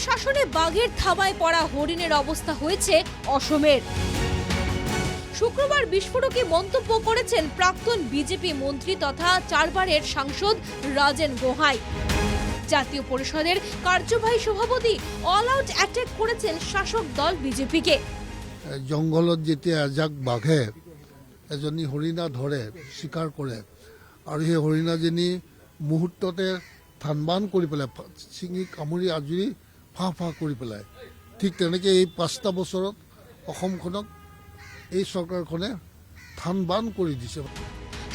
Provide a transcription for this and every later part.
শাসনে বাঘের থাবায় পড়া হরিণের অবস্থা হয়েছে অসমের। শুক্রবার বিস্ফোরকে মন্তব্য করেছেন প্রাক্তন বিজেপি মন্ত্রী তথা 4 বারের সাংসদ রাজেন গোহাই। জাতীয় পরিষদের কার্যবাহী সভাপতি অল আউট অ্যাটাক করেছেন শাসক দল বিজেপিকে। জঙ্গলত যেতিয়া এজাক বাঘে এজনী হৰিণা ধৰে, শিকাৰ কৰে আৰু সেই হৰিণাজনী মুহূৰ্ততে থানবান কৰি পেলাই, ছিঙি কামুৰি আজৰি ফাঁ ফাঁ কৰি পেলায়। ঠিক তেনেকৈ এই 5টা বছৰত অসমখনক এই চৰকাৰখনে থানবান কৰি দিছে।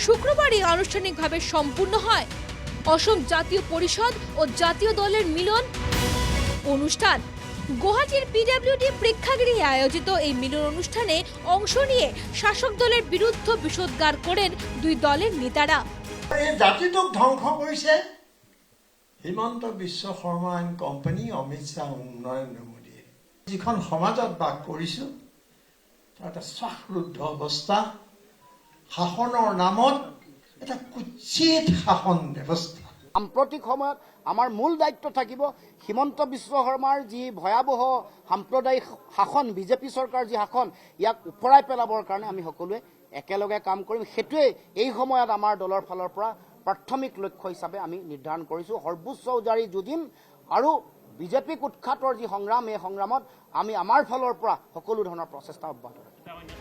শুক্রবারই আনুষ্ঠানিকভাবে সম্পূর্ণ হয় অসম জাতীয় পরিষদ ও জাতীয় দলের মিলন অনুষ্ঠান। গুয়াহাটির পিডব্লিউডি প্রেক্ষাগৃহে আয়োজিত এই মিলন অনুষ্ঠানে অংশ নিয়ে শাসক দলের বিরুদ্ধে বিষোদ্গার করেন দুই দলের নেতারা। এই জাতিটোক ধ্বংস কৰিছে হিমন্ত বিশ্ব শৰ্মা এণ্ড কোম্পানী, অমিত শ্বাহ, নৰেন্দ্ৰ মোদীয়ে। যিখন সমাজত বাস কৰিছোঁ তাত শ্বাসৰুদ্ধ অৱস্থা, শাসনৰ নামত এটা কুৎসিত শাসন ব্যৱস্থা। সাম্প্ৰতিক সময়ত আমাৰ মূল দায়িত্ব থাকিব হিমন্ত বিশ্ব শৰ্মাৰ যি ভয়াৱহ সাম্প্ৰদায়িক শাসন, বিজেপি চৰকাৰ যি শাসন, ইয়াক ওপৰাই পেলাবৰ কাৰণে আমি সকলোৱে একেলগে কাম কৰিম। সেইটোৱে এই সময়ত আমাৰ দলৰ ফালৰ পৰা প্ৰাথমিক লক্ষ্য হিচাপে আমি নিৰ্ধাৰণ কৰিছোঁ। সৰ্বোচ্চ উজাৰি যুঁজিম আৰু বিজেপিক উৎখাতৰ যি সংগ্ৰাম, এই সংগ্ৰামত আমি আমাৰ ফালৰ পৰা সকলো ধৰণৰ প্ৰচেষ্টা অব্যাহত ৰাখিম।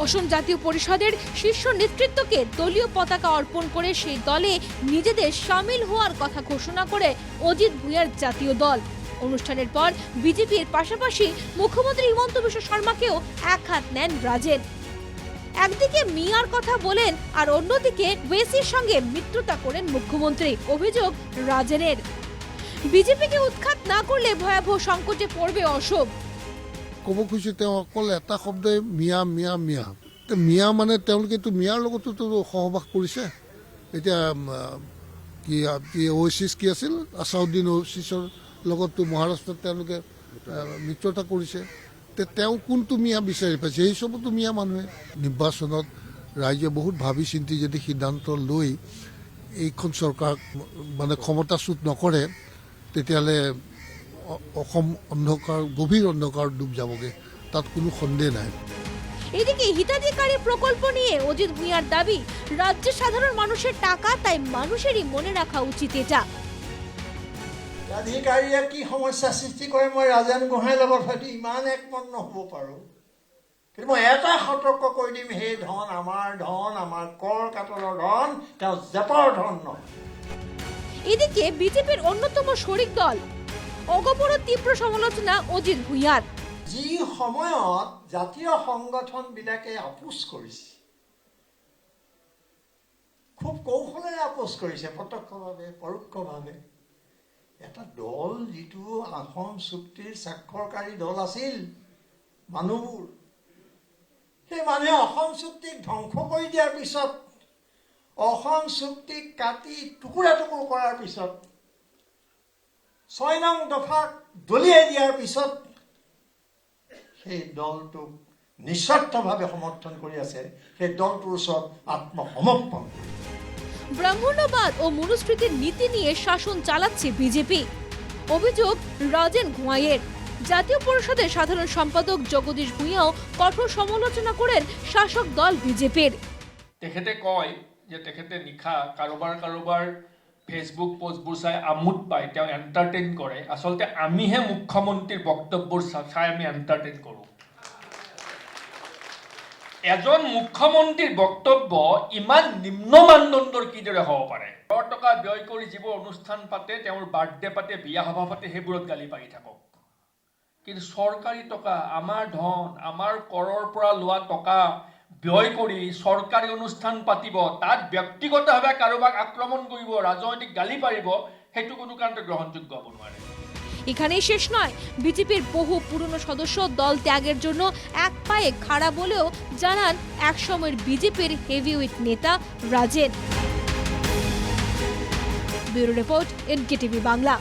অসম জাতীয় পরিষদের শীর্ষ নেতৃত্বকে দলীয় পতাকা অর্পণ করে সেই দলে নিজেদের সামিল হওয়ার কথা ঘোষণা করে অজিত ভুঁইয়ার জাতীয় দল। অনুষ্ঠানের পর বিজেপির পাশাপাশি মুখ্যমন্ত্রী হিমন্ত বিশ্ব শর্মাকেও এক হাত নেন রাজেন। একদিকে মিয়ার কথা বলেন আর অন্যদিকে ওয়েসির সঙ্গে মিত্রতা করেন মুখ্যমন্ত্রী। অভিযোগ রাজেনের, বিজেপিকে উৎখাত না করলে ভয়াবহ সংকটে পড়বে অসম। ক'ব খুজিছে তেওঁ অকল এটা শব্দই মিয়া মিয়া মিয়া। মিয়া মানে তেওঁলোকেতো মিয়াৰ লগতো সহবাস কৰিছে। এতিয়া কি অ'ৱেচিছ কি আছিল, আছাউদ্দিন অ'ৱেচিছৰ লগতো মহাৰাষ্ট্ৰত তেওঁলোকে মিত্ৰতা কৰিছে। তেওঁ কোনটো মিয়া বিচাৰি পাইছে? এই চবতো মিয়া মানুহে। নিৰ্বাচনত ৰাইজে বহুত ভাবি চিন্তি যদি সিদ্ধান্ত লৈ এইখন চৰকাৰ মানে ক্ষমতাচ্যুত নকৰে, তেতিয়াহ'লে অসম অন্ধকাৰ, গভীর অন্ধকার ডুব যাবগে, তাত কোনো সন্দেহ নাই। এদিকে হিতাধিকারী প্রকল্প নিয়ে অজিত ভুঁইয়ার দাবি, রাজ্যের সাধারণ মানুষের টাকা, তাই মানুষেরই মনে রাখা উচিত এটা। হিতাধিকাৰীয়ে কি সমস্যা সৃষ্টি কৰে মই ৰাজেন গোহাঁইৰ লগত হয়তো ইমান একমত নহ'ব পাৰোঁ, কিন্তু মই এটা সতৰ্ক কৰি দিম, সেই ধন, আমাৰ কৰ কাটলৰ ধন, তেওঁ জেপৰ ধন নহয়। এদিকে বিজেপিৰ অন্যতম শৰিক দল অগপৰ তীব্ৰ সমালোচনা অজিত ভুঁইয়াৰ। যি সময়ত জাতীয় সংগঠনবিলাকে আপোচ কৰিছে, খুব কৌশলেৰে আপোচ কৰিছে, প্ৰত্যক্ষভাৱে পৰোক্ষভাৱে, এটা দল যিটো আসন চুক্তিৰ স্বাক্ষৰকাৰী দল আছিল, মানুহবোৰ, সেই মানুহে অসম চুক্তিক ধ্বংস কৰি দিয়াৰ পিছত, অসম চুক্তিক কাটি টুকুৰা টুকুৰ কৰাৰ পিছত, 6 নং দফাক দলিয়াই দিয়াৰ পিছত সেই দলটোক নিঃস্বাৰ্থভাৱে সমৰ্থন কৰি আছে, সেই দলটোৰ ওচৰত আত্মসমৰ্পণ। ব্রাহ্মণ্যবাদ ও মনুস্মৃতির নীতি নিয়ে শাসন চালাচ্ছে বিজেপি। অভিযোগ রাজেন গোহাঁইয়ের। জাতীয় পরিষদের সাধারণ সম্পাদক জগদীশ ভুঁইয়াও কঠোর সমালোচনা করেন শাসক দল বিজেপির। তেখেতে কয় যে তেখেতে নিশা কাৰোবাৰ ফেচবুক পোষ্টবোৰ চাই আমোদ পায়, তেওঁ এণ্টাৰটেইন কৰে। আচলতে আমিহে মুখ্যমন্ত্ৰীৰ বক্তব্যবোৰ চাই আমি এণ্টাৰটেইন কৰোঁ। এজন মুখ্যমন্ত্ৰীৰ বক্তব্য ইমান নিম্ন মানদণ্ডৰ কিদৰে হ'ব পাৰে? টকা ব্যয় কৰি যিবোৰ অনুষ্ঠান পাতে, তেওঁৰ বাৰ্থডে পাতে, বিয়া সভা পাতে, সেইবোৰত গালি পাৰি থাকক। কিন্তু চৰকাৰী টকা, আমাৰ ধন, আমাৰ কৰৰ পৰা লোৱা টকা ব্যয় কৰি চৰকাৰী অনুষ্ঠান পাতিব, তাত ব্যক্তিগতভাৱে কাৰোবাক আক্ৰমণ কৰিব, ৰাজনৈতিক গালি পাৰিব, সেইটো কোনো কাৰণতে গ্ৰহণযোগ্য হ'ব নোৱাৰে। এখানেই শেষ নয়, বিজেপির বহু পুরনো সদস্য দল ত্যাগের জন্য এক পায়ে খাড়া বলেও জানান একসময়ের বিজেপির হেভিওয়েট নেতা Rajen. Bureau report, NKTV Bangla.